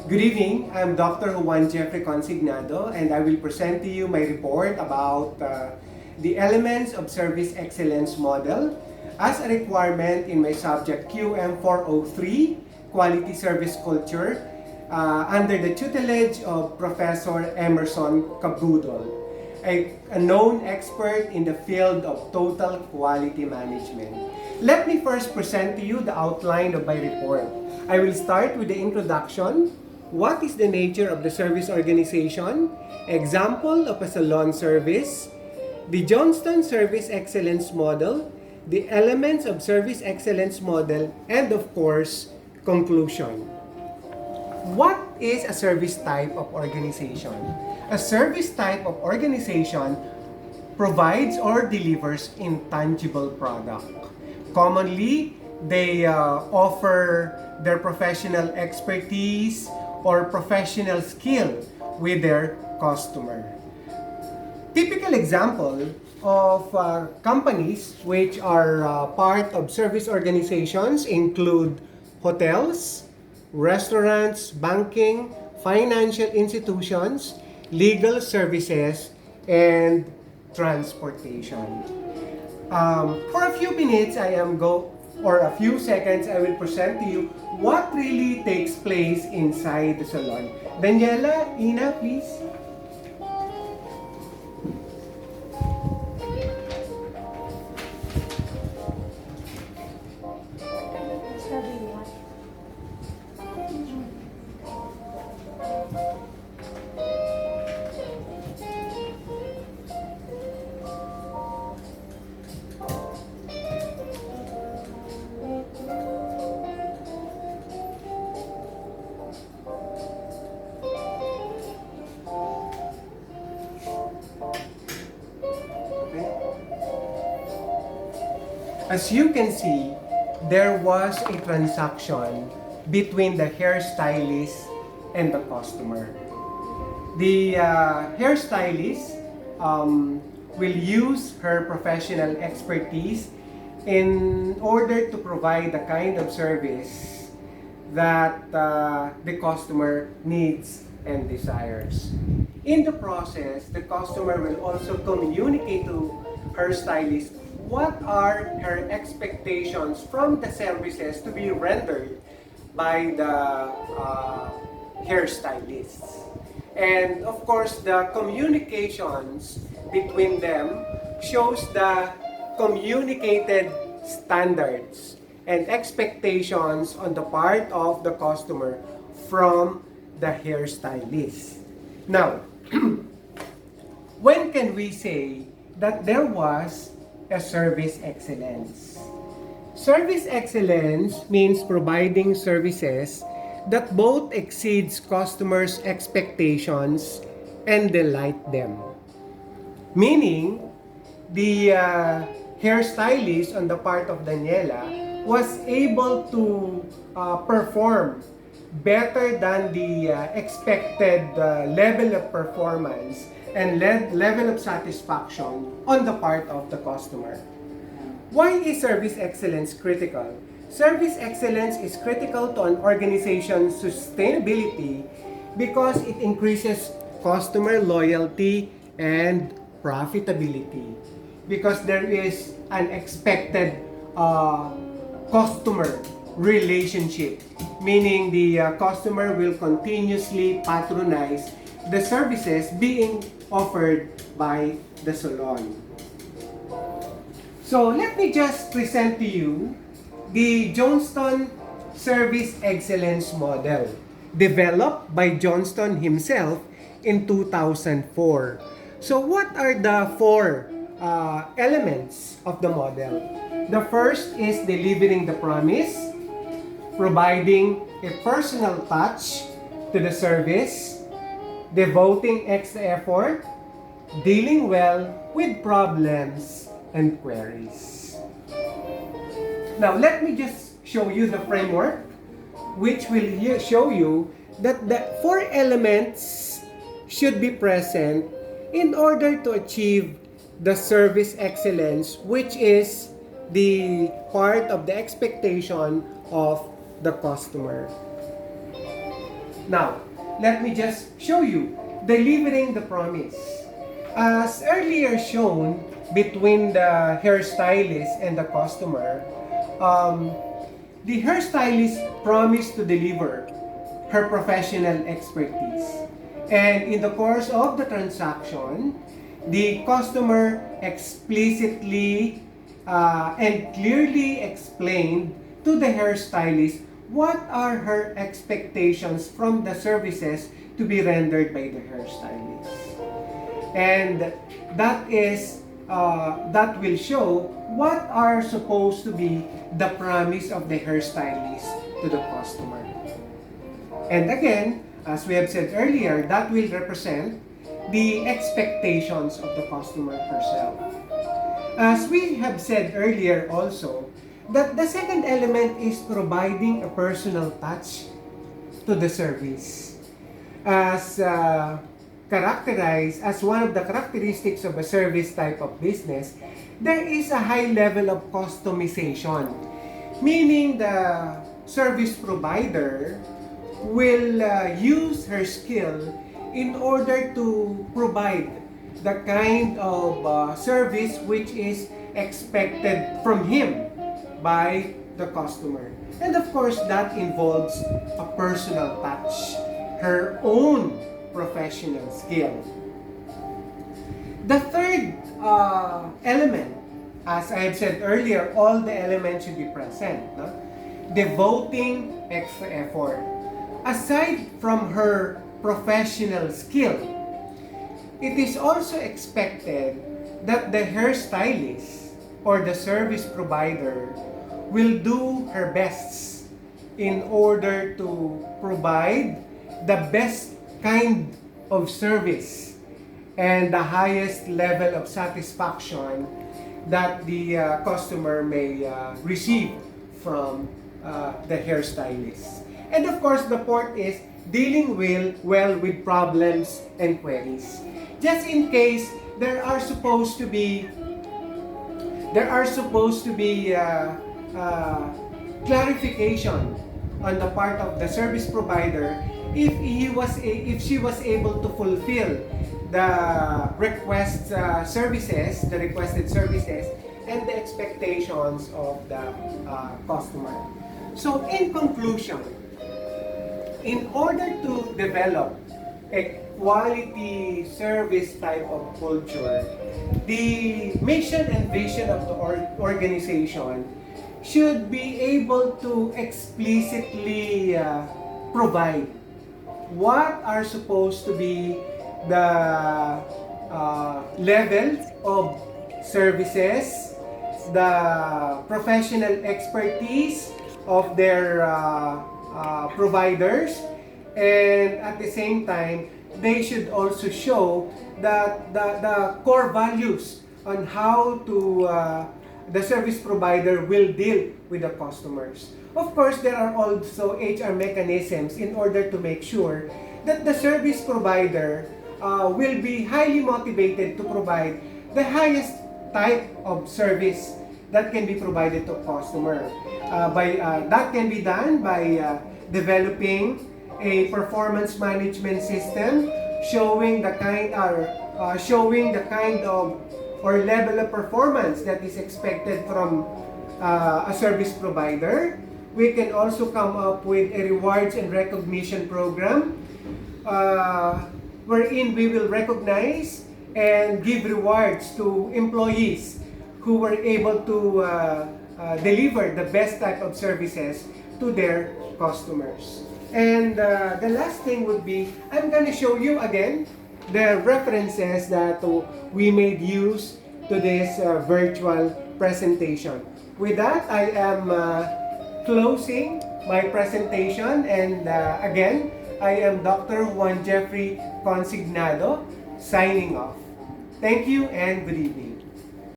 Good evening, I'm Dr. Juan J.Consignado and I will present to you my report about the elements of service excellence model as a requirement in my subject QM403, Quality Service Culture, under the tutelage of Professor Emerson Cabudol, a known expert in the field of total quality management. Let me first present to you the outline of my report. I will start with the introduction. What is the nature of the service organization? Example of a salon service. The Johnston Service Excellence Model. The elements of Service Excellence Model. And of course, conclusion. What is a service type of organization? A service type of organization provides or delivers intangible product. Commonly, they offer their professional expertise or professional skill with their customer. Typical example of companies which are part of service organizations include hotels, restaurants, banking, financial institutions, legal services, and transportation. For a few minutes, or a few seconds, I will present to you what really takes place inside the salon. Daniela, Ina, please. As you can see, there was a transaction between the hairstylist and the customer. The hairstylist will use her professional expertise in order to provide the kind of service that the customer needs and desires. In the process, the customer will also communicate to her stylist what are her expectations from the services to be rendered by the hairstylists. And of course, the communications between them shows the communicated standards and expectations on the part of the customer from the hairstylist. Now, when can we say that there was a service excellence? Service excellence means providing services that both exceeds customers' expectations and delight them. Meaning, the hairstylist on the part of Daniela was able to perform better than the expected level of performance and level of satisfaction on the part of the customer. Why is service excellence critical? Service excellence is critical to an organization's sustainability because it increases customer loyalty and profitability. Because there is an expected customer relationship, meaning the customer will continuously patronize the services being offered by the salon. So let me just present to you the Johnston Service Excellence Model, developed by Johnston himself in 2004. So what are the four elements of the model? The first is delivering the promise, providing a personal touch to the service, devoting extra effort, dealing well with problems and queries. Now, let me just show you the framework, which will show you that the four elements should be present in order to achieve the service excellence, which is the part of the expectation of the customer. Now, let me just show you delivering the promise. As earlier shown between the hairstylist and the customer, the hairstylist promised to deliver her professional expertise. And in the course of the transaction, the customer explicitly and clearly explained to the hairstylist what are her expectations from the services to be rendered by the hairstylist. And that will show what are supposed to be the promise of the hairstylist to the customer. And again, as we have said earlier, that will represent the expectations of the customer herself. As we have said earlier also, that the second element is providing a personal touch to the service. As characterized as one of the characteristics of a service type of business, there is a high level of customization, meaning the service provider will use her skill in order to provide the kind of service which is expected from him by the customer. And of course, that involves a personal touch, her own professional skill. The third element, as I have said earlier, all the elements should be present. No? Devoting extra effort. Aside from her professional skill, it is also expected that the hairstylist or the service provider will do her best in order to provide the best kind of service and the highest level of satisfaction that the customer may receive from the hairstylist. And of course, the fourth is dealing well with problems and queries. Just in case there are supposed to be clarification on the part of the service provider if she was able to fulfill the requested services and the expectations of the customer. So in conclusion, in order to develop a quality service type of culture, the mission and vision of the organization should be able to explicitly provide what are supposed to be the level of services, the professional expertise of their providers, and at the same time, they should also show that the core values on how to the service provider will deal with the customers. Of course, there are also HR mechanisms in order to make sure that the service provider will be highly motivated to provide the highest type of service that can be provided to customer. That can be done by developing a performance management system showing the kind of or level of performance that is expected from a service provider. We can also come up with a rewards and recognition program wherein we will recognize and give rewards to employees who were able to deliver the best type of services to their customers. And the last thing would be, I'm going to show you again the references that we made use to this virtual presentation. With that, I am closing my presentation, and again, I am Dr. Juan Jeffrey Consignado signing off. Thank you and good evening.